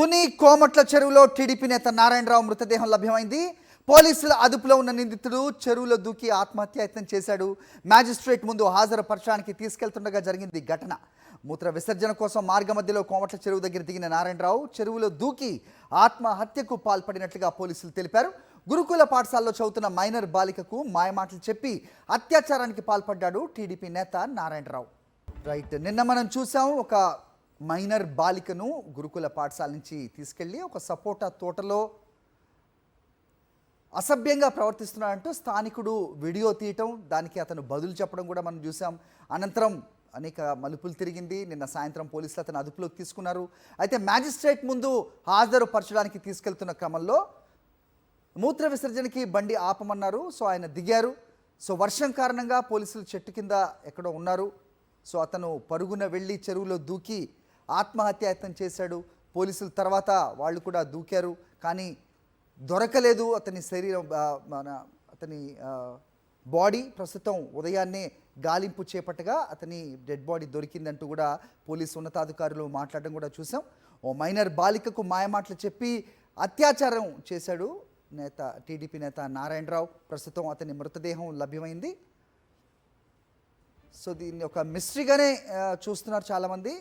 తుని కోమట్ల చెరువులో టీడీపీ నేత నారాయణరావు మృతదేహం లభ్యమైంది. పోలీసుల అదుపులో ఉన్న నిందితుడు చెరువులో దూకి ఆత్మహత్యాయత్నం చేశాడు. మ్యాజిస్ట్రేట్ ముందు హాజరుపరచడానికి తీసుకెళ్తుండగా జరిగింది ఘటన. మూత్ర విసర్జన కోసం మార్గ మధ్యలో కోమట్ల చెరువు దగ్గర దిగిన నారాయణరావు చెరువులో దూకి ఆత్మహత్యకు పాల్పడినట్లుగా పోలీసులు తెలిపారు. గురుకుల పాఠశాలలో చదువుతున్న మైనర్ బాలికకు మాయమాటలు చెప్పి అత్యాచారానికి పాల్పడ్డాడు టీడీపీ నేత నారాయణరావు. రైట్, నిన్న మనం చూసాం ఒక మైనర్ బాలికను గురుకుల పాఠశాల నుంచి తీసుకెళ్లి ఒక సపోటా తోటలో అసభ్యంగా ప్రవర్తిస్తున్నాడంటూ స్థానికుడు వీడియో తీయటం, దానికి అతను బదులు చెప్పడం కూడా మనం చూసాం. అనంతరం అనేక మలుపులు తిరిగింది. నిన్న సాయంత్రం పోలీసులు అతను అదుపులోకి తీసుకున్నారు. అయితే మ్యాజిస్ట్రేట్ ముందు హాజరుపరచడానికి తీసుకెళ్తున్న క్రమంలో మూత్ర విసర్జనకి బండి ఆపమన్నారు. సో ఆయన దిగారు. సో వర్షం కారణంగా పోలీసులు చెట్టు కింద ఎక్కడో ఉన్నారు. సో అతను పరుగున వెళ్ళి చెరువులో దూకి ఆత్మహత్యాయత్నం చేశాడు. పోలీసులు తర్వాత వాళ్ళు కూడా దూకారు, కానీ దొరకలేదు. అతని శరీరం అతని బాడీ ప్రస్తుతం ఉదయాన్నే గాలింపు చేపట్టగా అతని డెడ్ బాడీ దొరికిందంటూ కూడా పోలీసు ఉన్నతాధికారులు మాట్లాడడం కూడా చూసాం. ఓ మైనర్ బాలికకు మాయమాటలు చెప్పి అత్యాచారం చేశాడు టీడీపీ నేత నారాయణరావు. ప్రస్తుతం అతని మృతదేహం లభ్యమైంది. సో దీన్ని ఒక మిస్టరీగానే చూస్తున్నారు చాలామంది.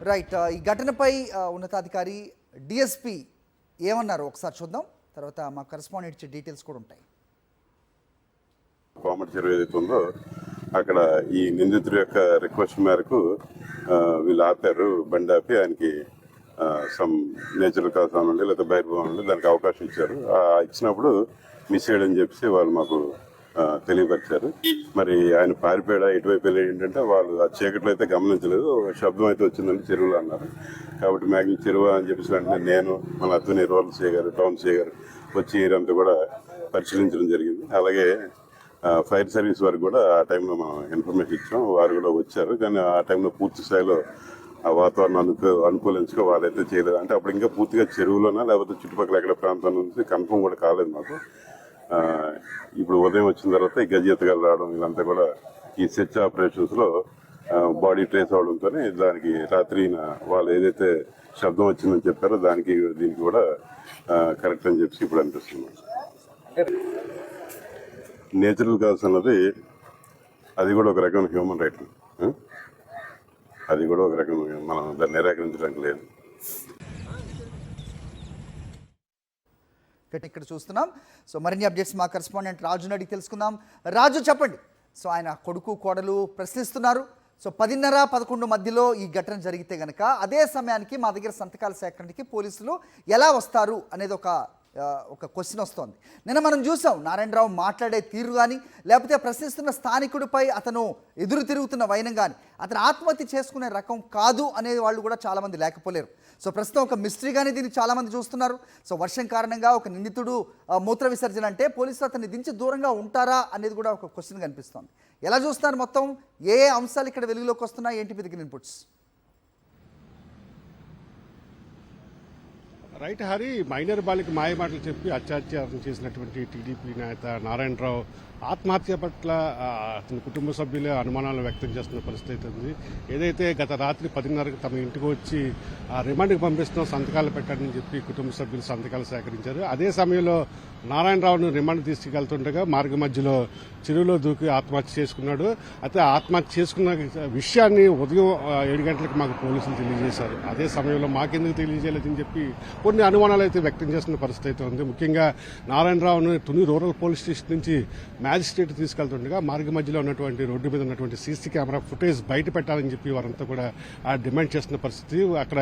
రైట్, ఈ ఘటనపై ఉన్నతాధికారి డిఎస్పీ ఏమన్నారు ఒకసారి చూద్దాం. తర్వాత మా కరెస్పాండెంట్ ఇచ్చే డీటెయిల్స్ కూడా ఉంటాయి. కోమటి చెరువు ఏదైతే ఉందో అక్కడ ఈ నిందితుడి యొక్క రిక్వెస్ట్ మేరకు వీళ్ళు ఆపారు. బండి ఆపి ఆయనకి సమ్ నేచురల్ కాజ్ అనండి లేదా బహిర్భవనం దానికి అవకాశం ఇచ్చారు. ఇచ్చినప్పుడు మిస్ చేయడని చెప్పి వాళ్ళు మాకు తెలియపరిచారు. మరి ఆయన పారిపోయాడా, ఎటువైపు వెళ్ళి ఏంటంటే వాళ్ళు ఆ చీకట్లో అయితే గమనించలేదు. శబ్దం అయితే వచ్చిందంటే చెరువులో అన్నారు. కాబట్టి మ్యాక్సిమం చెరువు అని చెప్పేసి వెంటనే నేను మన అతని రూరల్ సీఏ గారు, టౌన్ సీఏ గారు వచ్చి ఏరియంతా కూడా పరిశీలించడం జరిగింది. అలాగే ఫైర్ సర్వీస్ వారికి కూడా ఆ టైంలో మనం ఇన్ఫర్మేషన్ ఇచ్చాం. వారు కూడా వచ్చారు, కానీ ఆ టైంలో పూర్తి స్థాయిలో ఆ వాతావరణం అనుకూలించుకో వాళ్ళైతే చేయలేదు. అంటే అప్పుడు ఇంకా పూర్తిగా చెరువులోనా లేకపోతే చుట్టుపక్కల ఎక్కడ ప్రాంతం నుంచి కన్ఫర్మ్ కూడా కాలేదు మాకు. ఇప్పుడు ఉదయం వచ్చిన తర్వాత ఈ గజెత్తగాలు రావడం ఇదంతా కూడా ఈ సెర్చ్ ఆపరేషన్స్లో బాడీ ట్రేస్ అవడంతో దానికి రాత్రి వాళ్ళు ఏదైతే శబ్దం వచ్చిందని చెప్పారో దీనికి కూడా కరెక్ట్ అని చెప్పి ఇప్పుడు అనిపిస్తుంది. నేచురల్ కాజ్ అన్నది అది కూడా ఒక రకమైన హ్యూమన్ రైట్. అది కూడా ఒక రకం మనం దాన్ని నిరాకరించడానికి లేదు. ఇక్కడ చూస్తున్నాం. సో మరిన్ని అప్డేట్స్ మా కరెస్పాండెంట్ రాజుని అడిగి తెలుసుకుందాం. రాజు, చెప్పండి. సో ఆయన కొడుకు కోడలు ప్రశ్నిస్తున్నారు. సో 10:30-11 మధ్యలో ఈ ఘటన జరిగితే గనక అదే సమయానికి మా దగ్గర సంతకాల సేకరణకి పోలీసులు ఎలా వస్తారు అనేది ఒక క్వశ్చన్ వస్తోంది. నిన్న మనం చూసాం నారాయణరావు మాట్లాడే తీరు కానీ, లేకపోతే ప్రశ్నిస్తున్న స్థానికుడిపై అతను ఎదురు తిరుగుతున్న వైనం కానీ అతను ఆత్మహత్య చేసుకునే రకం కాదు అనేది వాళ్ళు కూడా చాలామంది లేకపోలేరు. సో ప్రస్తుతం ఒక మిస్టరీగానే దీన్ని చాలామంది చూస్తున్నారు. సో వర్షం కారణంగా ఒక నిందితుడు మూత్ర విసర్జన అంటే పోలీసులు అతన్ని దించి దూరంగా ఉంటారా అనేది కూడా ఒక క్వశ్చన్ కనిపిస్తోంది. ఎలా చూస్తున్నారు? మొత్తం ఏ అంశాలు ఇక్కడ వెలుగులోకి వస్తున్నాయి? ఏంటి మీ దగ్గర ఇన్పుట్స్? రైట్ హరి, మైనర్ బాలిక మాయమాటలు చెప్పి అత్యాచారం చేసినటువంటి టీడీపీ నేత నారాయణరావు ఆత్మహత్య పట్ల అతని కుటుంబ సభ్యులే అనుమానాలు వ్యక్తం చేస్తున్న పరిస్థితి ఉంది. ఏదైతే గత రాత్రి 10:30కి తమ ఇంటికి వచ్చి రిమాండ్కి పంపిస్తున్నాం, సంతకాలు పెట్టాలని చెప్పి కుటుంబ సభ్యులు సంతకాలు సేకరించారు. అదే సమయంలో నారాయణరావును రిమాండ్ తీసుకెళ్తుండగా మార్గ మధ్యలో చెరువులో దూకి ఆత్మహత్య చేసుకున్నాడు. అయితే ఆత్మహత్య చేసుకున్న విషయాన్ని ఉదయం 7 గంటలకు మాకు పోలీసులు తెలియజేశారు. అదే సమయంలో మాకెందుకు తెలియజేయలేదని చెప్పి కొన్ని అనుమానాలు అయితే వ్యక్తం చేస్తున్న పరిస్థితి అయితే ఉంది. ముఖ్యంగా నారాయణరావును తుని రూరల్ పోలీస్ స్టేషన్ నుంచి మ్యాజిస్ట్రేట్ తీసుకెళ్తుండగా మార్గ మధ్యలో ఉన్నటువంటి రోడ్డు మీద ఉన్నటువంటి సీసీ కెమెరా ఫుటేజ్ బయట పెట్టాలని చెప్పి వారంతా కూడా డిమాండ్ చేస్తున్న పరిస్థితి. అక్కడ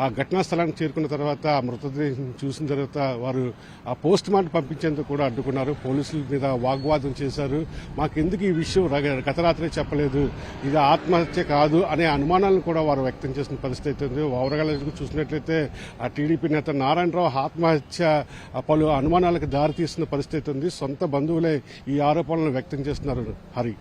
ఆ ఘటనా స్థలానికి చేరుకున్న తర్వాత ఆ మృతదేహం చూసిన తర్వాత వారు ఆ పోస్ట్ మార్టం పంపించేందుకు కూడా అడ్డుకున్నారు. పోలీసుల మీద వాగ్వాదం చేశారు. మాకెందుకు ఈ విషయం గత రాత్రే చెప్పలేదు, ఇది ఆత్మహత్య కాదు అనే అనుమానాలను కూడా వారు వ్యక్తం చేసిన పరిస్థితి ఉంది. ఓవరాల్ చూసినట్లయితే ఆ టీడీపీ నేత నారాయణరావు ఆత్మహత్య పలు అనుమానాలకు దారితీస్తున్న పరిస్థితి ఉంది. సొంత బంధువులే ఈ ఆరోపణలు వ్యక్తం చేస్తున్నారు. హరి.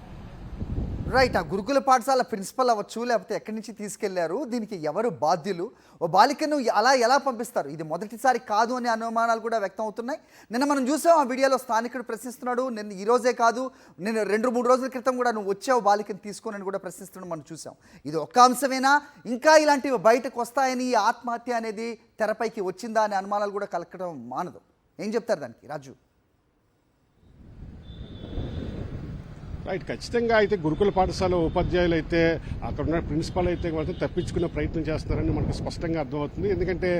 రైట్. ఆ గురుకుల పాఠశాల ప్రిన్సిపల్ అవ్వచ్చు, లేకపోతే ఎక్కడి నుంచి తీసుకెళ్లారు, దీనికి ఎవరు బాధ్యులు, ఓ బాలికను అలా ఎలా పంపిస్తారు? ఇది మొదటిసారి కాదు అనే అనుమానాలు కూడా వ్యక్తం అవుతున్నాయి. నిన్న మనం చూసాం ఆ వీడియోలో స్థానికుడు ప్రశ్నిస్తున్నాడు, నిన్న ఈ రోజే కాదు, నేను 2-3 రోజుల క్రితం కూడా నువ్వు వచ్చావు బాలికను తీసుకొని కూడా ప్రశ్నిస్తున్నాడు మనం చూసాం. ఇది ఒక్క అంశమేనా, ఇంకా ఇలాంటివి బయటకు వస్తాయని ఈ ఆత్మహత్య అనేది తెరపైకి వచ్చిందా అనే అనుమానాలు కూడా కలగడం మానదు. ఏం చెప్తారు దానికి రాజు? రైట్, ఖచ్చితంగా అయితే గురుకుల పాఠశాల ఉపాధ్యాయులు అయితే అక్కడ ఉన్న ప్రిన్సిపాల్ అయితే మాత్రం తప్పించుకునే ప్రయత్నం చేస్తున్నారని మనకు స్పష్టంగా అర్థమవుతుంది. ఎందుకంటే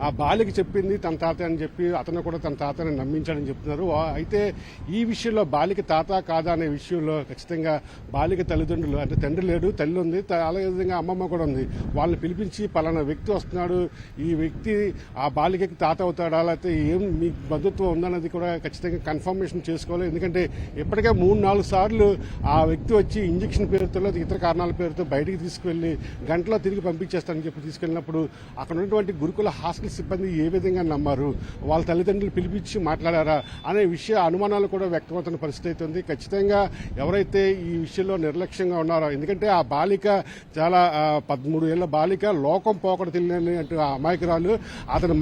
ఆ బాలిక చెప్పింది తన తాత అని చెప్పి అతను కూడా తన తాతని నమ్మించాడని చెప్తున్నారు. అయితే ఈ విషయంలో బాలిక తాత కాదా అనే విషయంలో ఖచ్చితంగా బాలిక తల్లిదండ్రులు, అంటే తండ్రి లేడు, తల్లి ఉంది, అలాగే విధంగా అమ్మమ్మ కూడా ఉంది, వాళ్ళని పిలిపించి పలానా వ్యక్తి వస్తున్నాడు, ఈ వ్యక్తి ఆ బాలికకి తాత అవుతాడా, లేకపోతే ఏం మీ బంధుత్వం ఉందన్నది కూడా ఖచ్చితంగా కన్ఫర్మేషన్ చేసుకోవాలి. ఎందుకంటే ఇప్పటికే 3-4 సార్లు ఆ వ్యక్తి వచ్చి ఇంజక్షన్ పేరుతో లేదా ఇతర కారణాల పేరుతో బయటికి తీసుకువెళ్లి గంటలో తిరిగి పంపించేస్తానని చెప్పి తీసుకెళ్లినప్పుడు అక్కడ ఉన్నటువంటి గురుకుల హాస్టల్ సిబ్బంది ఏ విధంగా నమ్మారు, వాళ్ళ తల్లిదండ్రులు పిలిపించి మాట్లాడారా అనే అనుమానాలు కూడా వ్యక్తమవుతున్న పరిస్థితి అయితే ఉంది. ఖచ్చితంగా ఎవరైతే ఈ విషయంలో నిర్లక్ష్యంగా ఉన్నారో, ఎందుకంటే ఆ బాలిక చాలా 13 ఏళ్ల బాలిక, లోకం పోకడ తెలియని అమాయకురాలు, అతను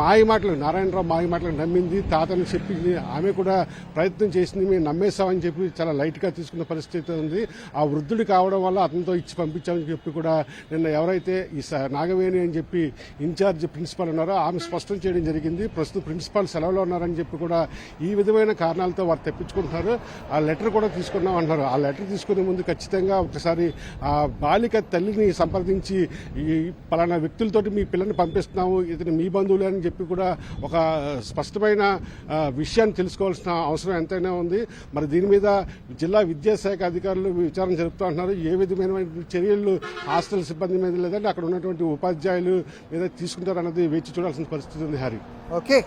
నారాయణరావు మాయ మాటలకు నమ్మింది, తాతని చెప్పింది, ఆమె కూడా ప్రయత్నం చేసింది, మేము నమ్మేశామని చెప్పి చాలా లైట్ గా తీసుకున్న పరిస్థితి ఉంది. ఆ వృద్ధుడు కావడం వల్ల అతనితో ఇచ్చి పంపించామని చెప్పి కూడా నిన్న ఎవరైతే ఈ నాగవేణి అని చెప్పి ఇన్ఛార్జ్ ప్రిన్సిపాల్ ఉన్నారో ఆమె స్పష్టం చేయడం జరిగింది. ప్రస్తుతం ప్రిన్సిపాల్ సెలవులో ఉన్నారని చెప్పి కూడా ఈ విధమైన కారణాలతో వారు తెప్పించుకుంటున్నారు. ఆ లెటర్ కూడా తీసుకున్నాం అంటున్నారు. ఆ లెటర్ తీసుకునే ముందు ఖచ్చితంగా ఒకసారి ఆ బాలిక తల్లిని సంప్రదించి ఈ పలానా వ్యక్తులతోటి మీ పిల్లల్ని పంపిస్తున్నాము, ఇతను మీ బంధువులే అని చెప్పి కూడా ఒక స్పష్టమైన విషయాన్ని తెలుసుకోవాల్సిన అవసరం ఎంతైనా ఉంది. మరి దీని మీద జిల్లా విద్యాశాఖ అధికారులు విచారణ జరుపుతూ అంటున్నారు. ఏ విధమైన చర్యలు హాస్టల్ సిబ్బంది మీద లేదంటే అక్కడ ఉన్నటువంటి ఉపాధ్యాయులు మీద తీసుకుంటారన్నది వేచి చూడాల్సిన పరిస్థితి ఉంది. హరి, ఓకే.